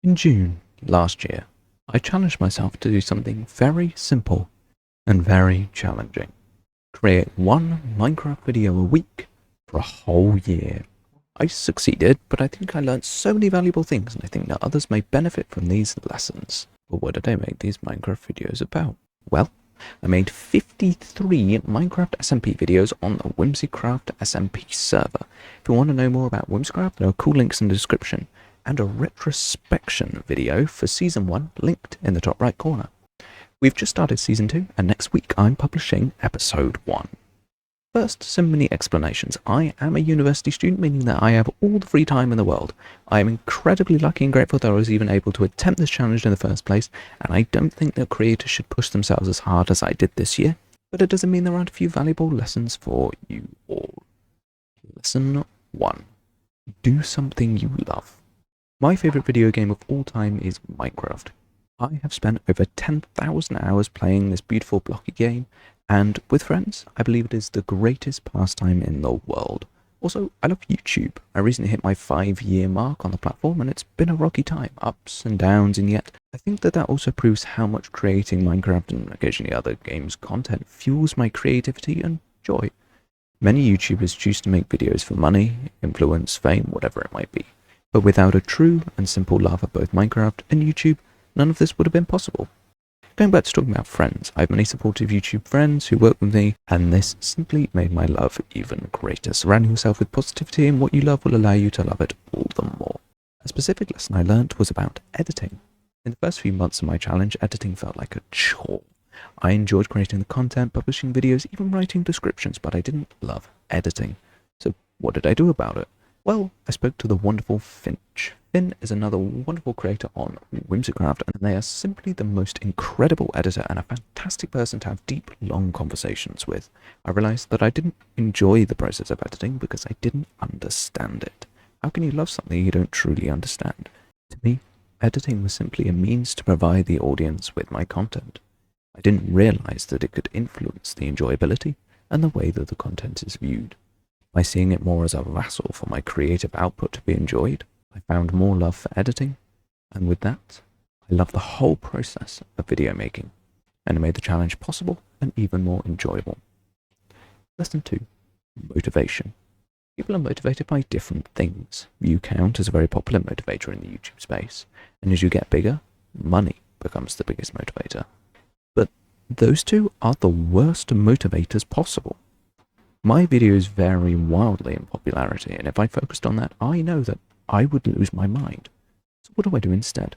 In June last year, I challenged myself to do something very simple and very challenging. Create one Minecraft video a week for a whole year. I succeeded, but I think I learned so many valuable things, and I think that others may benefit from these lessons. But what did I make these Minecraft videos about? Well, I made 53 Minecraft SMP videos on the Whimsicraft SMP server. If you want to know more about Whimsicraft, there are cool links in the description, and a retrospection video for Season 1 linked in the top right corner. We've just started Season 2, and next week I'm publishing Episode 1. First, some mini explanations. I am a university student, meaning that I have all the free time in the world. I am incredibly lucky and grateful that I was even able to attempt this challenge in the first place, and I don't think that creators should push themselves as hard as I did this year, but it doesn't mean there aren't a few valuable lessons for you all. Lesson 1. Do something you love. My favourite video game of all time is Minecraft. I have spent over 10,000 hours playing this beautiful blocky game, and with friends, I believe it is the greatest pastime in the world. Also, I love YouTube. I recently hit my 5-year mark on the platform, and it's been a rocky time, ups and downs, and yet I think that also proves how much creating Minecraft and occasionally other games content fuels my creativity and joy. Many YouTubers choose to make videos for money, influence, fame, whatever it might be. But without a true and simple love of both Minecraft and YouTube, none of this would have been possible. Going back to talking about friends, I have many supportive YouTube friends who work with me, and this simply made my love even greater. Surrounding yourself with positivity and what you love will allow you to love it all the more. A specific lesson I learned was about editing. In the first few months of my challenge, editing felt like a chore. I enjoyed creating the content, publishing videos, even writing descriptions, but I didn't love editing. So what did I do about it? Well, I spoke to the wonderful Finch. Finn is another wonderful creator on Whimsicraft, and they are simply the most incredible editor and a fantastic person to have deep, long conversations with. I realized that I didn't enjoy the process of editing because I didn't understand it. How can you love something you don't truly understand? To me, editing was simply a means to provide the audience with my content. I didn't realize that it could influence the enjoyability and the way that the content is viewed. By seeing it more as a vassal for my creative output to be enjoyed, I found more love for editing, and with that, I love the whole process of video making, and it made the challenge possible and even more enjoyable. Lesson 2. Motivation. People are motivated by different things. View count is a very popular motivator in the YouTube space, and as you get bigger, money becomes the biggest motivator. But those two are the worst motivators possible. My videos vary wildly in popularity, and if I focused on that, I know that I would lose my mind. So what do I do instead?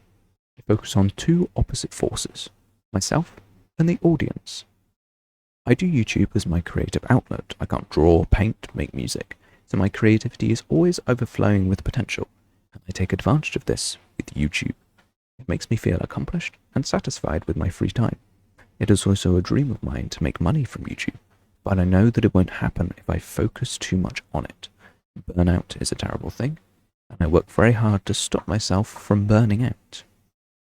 I focus on two opposite forces, myself and the audience. I do YouTube as my creative outlet. I can't draw, paint, make music, so my creativity is always overflowing with potential, and I take advantage of this with YouTube. It makes me feel accomplished and satisfied with my free time. It is also a dream of mine to make money from YouTube, but I know that it won't happen if I focus too much on it. Burnout is a terrible thing, and I work very hard to stop myself from burning out.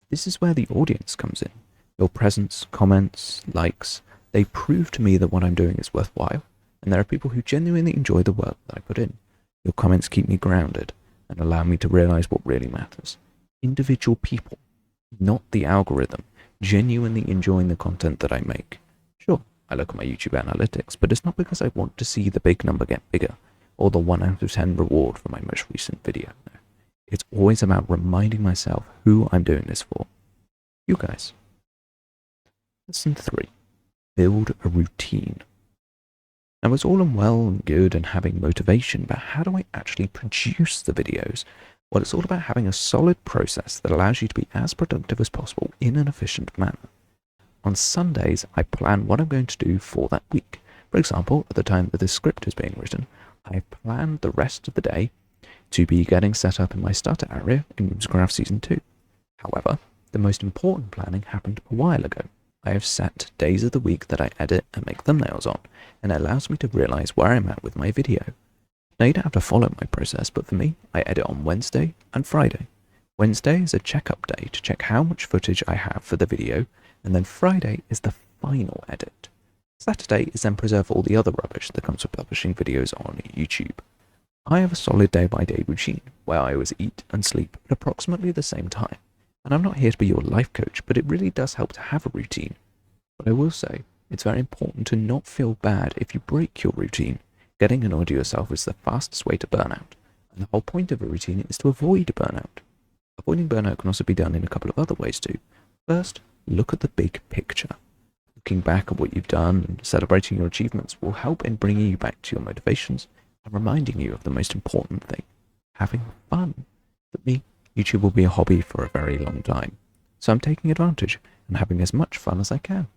This is where the audience comes in. Your presence, comments, likes, they prove to me that what I'm doing is worthwhile, and there are people who genuinely enjoy the work that I put in. Your comments keep me grounded and allow me to realize what really matters. Individual people, not the algorithm, genuinely enjoying the content that I make. Sure, I look at my YouTube analytics, but it's not because I want to see the big number get bigger, or the 1 out of 10 reward for my most recent video. No. It's always about reminding myself who I'm doing this for. You guys. Lesson 3. Build a routine. Now, it's all well and good and having motivation, but how do I actually produce the videos? Well, it's all about having a solid process that allows you to be as productive as possible in an efficient manner. On Sundays, I plan what I'm going to do for that week. For example, at the time that this script is being written, I have planned the rest of the day to be getting set up in my starter area in Whimsicraft Season 2. However, the most important planning happened a while ago. I have set days of the week that I edit and make thumbnails on, and it allows me to realize where I'm at with my video. Now, you don't have to follow my process, but for me, I edit on Wednesday and Friday. Wednesday is a checkup day to check how much footage I have for the video, and then Friday is the final edit. Saturday is then preserve all the other rubbish that comes with publishing videos on YouTube. I have a solid day-by-day routine where I always eat and sleep at approximately the same time. And I'm not here to be your life coach, but it really does help to have a routine. But I will say, it's very important to not feel bad if you break your routine. Getting annoyed at yourself is the fastest way to burnout. And the whole point of a routine is to avoid burnout. Avoiding burnout can also be done in a couple of other ways too. First, look at the big picture. Looking back at what you've done and celebrating your achievements will help in bringing you back to your motivations and reminding you of the most important thing, having fun. For me, YouTube will be a hobby for a very long time, so I'm taking advantage and having as much fun as I can.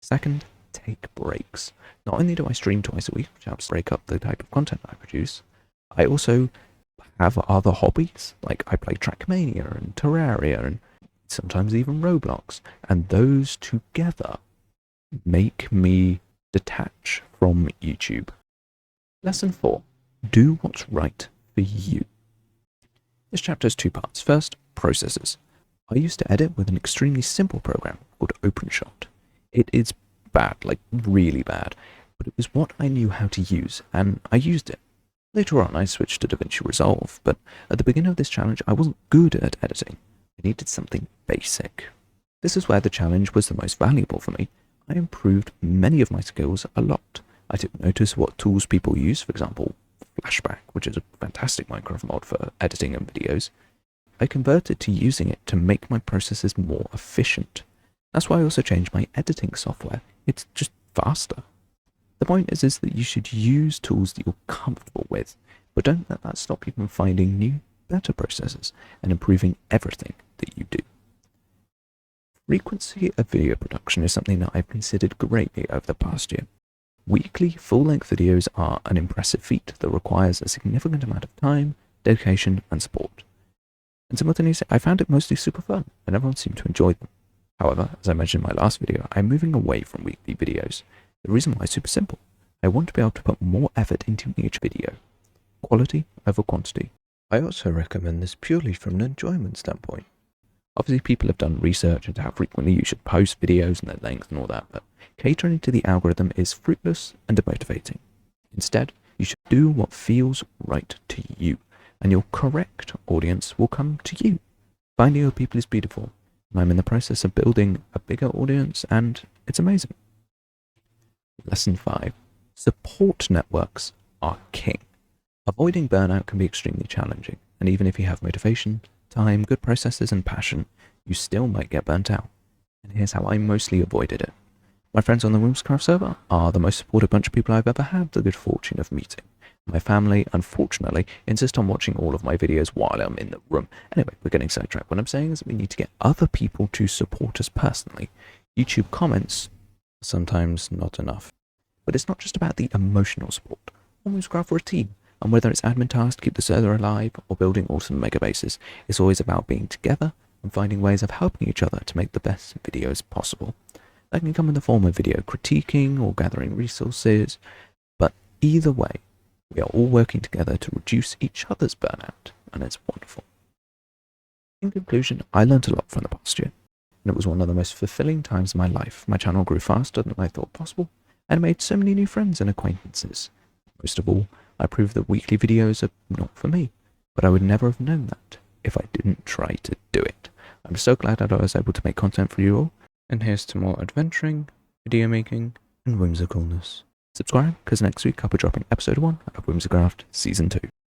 Second, take breaks. Not only do I stream twice a week, which helps break up the type of content I produce, I also have other hobbies, like I play Trackmania and Terraria and sometimes even Roblox, and those together make me detach from YouTube. Lesson 4. Do what's right for you. This chapter has two parts. First, processes. I used to edit with an extremely simple program called OpenShot. It is bad, like really bad, but it was what I knew how to use, and I used it. Later on, I switched to DaVinci Resolve, but at the beginning of this challenge, I wasn't good at editing. I needed something basic. This is where the challenge was the most valuable for me. I improved many of my skills a lot. I took notice of what tools people use, for example, Flashback, which is a fantastic Minecraft mod for editing and videos. I converted to using it to make my processes more efficient. That's why I also changed my editing software. It's just faster. The point is that you should use tools that you're comfortable with, but don't let that stop you from finding new, better processes and improving everything that you do. Frequency of video production is something that I've considered greatly over the past year. Weekly, full-length videos are an impressive feat that requires a significant amount of time, dedication, and support. And simultaneously, I found it mostly super fun, and everyone seemed to enjoy them. However, as I mentioned in my last video, I'm moving away from weekly videos. The reason why is super simple. I want to be able to put more effort into each video. Quality over quantity. I also recommend this purely from an enjoyment standpoint. Obviously, people have done research into how frequently you should post videos and their length and all that, but catering to the algorithm is fruitless and demotivating. Instead, you should do what feels right to you, and your correct audience will come to you. Finding your people is beautiful, and I'm in the process of building a bigger audience, and it's amazing. Lesson 5. Support networks are king. Avoiding burnout can be extremely challenging, and even if you have motivation, time, good processes, and passion, you still might get burnt out. And here's how I mostly avoided it. My friends on the Whimsicraft server are the most supportive bunch of people I've ever had the good fortune of meeting. My family, unfortunately, insist on watching all of my videos while I'm in the room. Anyway, we're getting sidetracked. What I'm saying is that we need to get other people to support us personally. YouTube comments are sometimes not enough. But it's not just about the emotional support. Whimsicraft are a team. And whether it's admin tasks to keep the server alive or building awesome mega bases, it's always about being together and finding ways of helping each other to make the best videos possible. That can come in the form of video critiquing or gathering resources, but either way, we are all working together to reduce each other's burnout, and it's wonderful. In conclusion, I learned a lot from the past year, and it was one of the most fulfilling times of my life. My channel grew faster than I thought possible, and I made so many new friends and acquaintances. Most of all, I proved that weekly videos are not for me, but I would never have known that if I didn't try to do it. I'm so glad that I was able to make content for you all, and here's to more adventuring, video making, and whimsicalness. Subscribe, because next week I'll be dropping episode 1 of Whimsicraft Season 2.